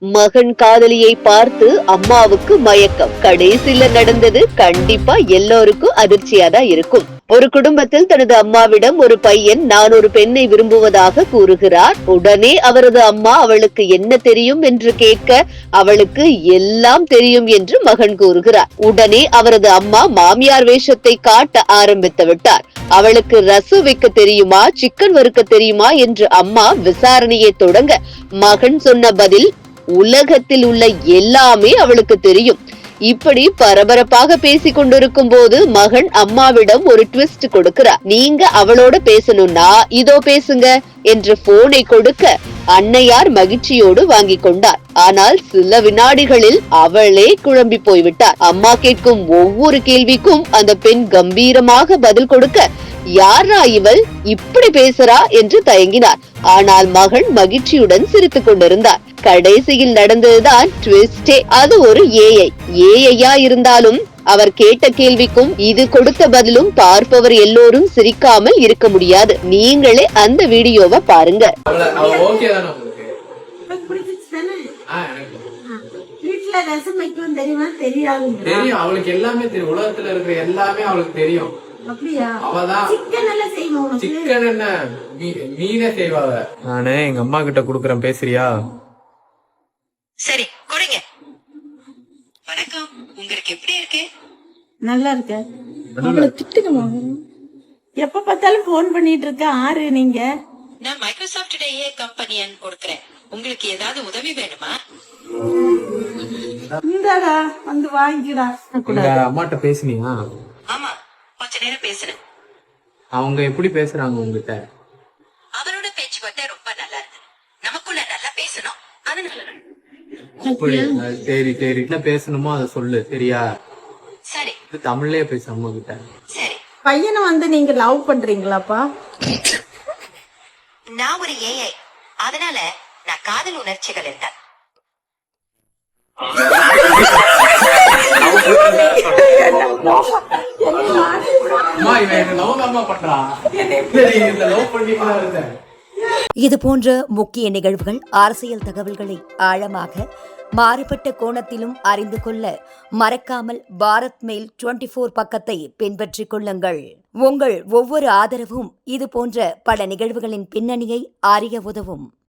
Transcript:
மகன் காதலியை பார்த்து அம்மாவுக்கு மயக்கம். கடைசியில நடந்தது கண்டிப்பா எல்லோருக்கும் அதிர்ச்சியாதான் இருக்கும். ஒரு குடும்பத்தில் தனது அம்மாவிடம் ஒரு பையன் நான் ஒரு பெண்ணை விரும்புவதாக கூறுகிறார். உடனே அவரது அம்மா அவளுக்கு என்ன தெரியும் என்று கேட்க அவளுக்கு எல்லாம் தெரியும் என்று மகன் கூறுகிறார். உடனே அவரது அம்மா மாமியார் வேஷத்தை காட்ட ஆரம்பித்து விட்டார். அவளுக்கு ரசம் வைக்க தெரியுமா, சிக்கன் வறுக்க தெரியுமா என்று அம்மா விசாரணையை தொடங்க மகன் சொன்ன பதில் உலகத்தில் உள்ள எல்லாமே அவளுக்கு தெரியும். இப்படி பரபரப்பாக பேசிக் கொண்டிருக்கும் போது மகன் அம்மாவிடம் ஒரு ட்விஸ்ட் கொடுக்கிறார். நீங்க அவளோட பேசணும்னா இதோ பேசுங்க என்று போனை கொடுக்க அன்னையார் மகிழ்ச்சியோடு வாங்கி கொண்டார். ஆனால் சில வினாடிகளில் அவளே குழம்பி போய்விட்டார். அம்மா கேட்கும் ஒவ்வொரு கேள்விக்கும் அந்த பெண் கம்பீரமாக பதில் கொடுக்க யாரா இவள் இப்படி பேசுறா என்று தயங்கினார். ஆனால் மகன் மகிழ்ச்சியுடன் சிரித்துக் கொண்டிருந்தார். கடைசியில் நடந்ததுதான் ட்விஸ்டே. அது ஒரு ஏஐயா இருந்தாலும் அவர் கேட்ட கேள்விக்கும் இது கொடுத்த பதிலும் பார்ப்பவர் எல்லோரும் சிரிக்காமல் இருக்க முடியாது. நீங்களே அந்த வீடியோவை பாருங்க. தெரியும், அவளுக்கு எல்லாமே தெரியும். உலகத்துல இருக்கிற எல்லாமே அவளுக்கு தெரியும். மீனே செய்வாங்க. நானு எங்க அம்மா கிட்ட குடுக்கறேன், பேசுறியா? சரி கொடுங்க. வணக்கம், உங்களுக்கு எப்படி இருக்கு? நல்லா இருக்க. அவளை திட்டுக்கமா, எப்ப பார்த்தாலும் போன் பண்ணிட்டு இருக்க. ஆறு நீங்க? நான் மைக்ரோசாஃப்ட் ஏஐ கம்பெனியன் கொடுக்கறேன். உங்களுக்கு ஏதாவது உதவி வேணுமா? இந்தாடா வந்து வாங்கிடா. அம்மாட்ட பேசுனியா? ஆமா, கொஞ்ச நேரம் பேசுறேன். அவங்க எப்படி பேசுறாங்க உங்ககிட்ட? அவரோட பேச்சுவார்த்தை ரொம்ப நல்லா இருக்கு. நமக்குள்ள நல்லா பேசணும், அதனால. சரி சரி, என்ன பேசணுமோ அதை சொல்லு, சரியா? சரி, தமிழ்லயே பேச அம்மா கிட்ட. சரி. பையனை வந்து நீங்க லவ் பண்றீங்களாப்பா? நான் ஒரு ஏஐ, அதனால நான் காதல் உணர்ச்சிகள் இருந்தா. இது போன்ற முக்கிய நிகழ்வுகள், அரசியல் தகவல்களை ஆழமாக மாறுபட்ட கோணத்திலும் அறிந்து கொள்ள மறக்காமல் பாரத் மெயில் 24 பக்கத்தை பின்பற்றிக் கொள்ளுங்கள். உங்கள் ஒவ்வொரு ஆதரவும் இது போன்ற பல நிகழ்வுகளின் பின்னணியை அறிய உதவும்.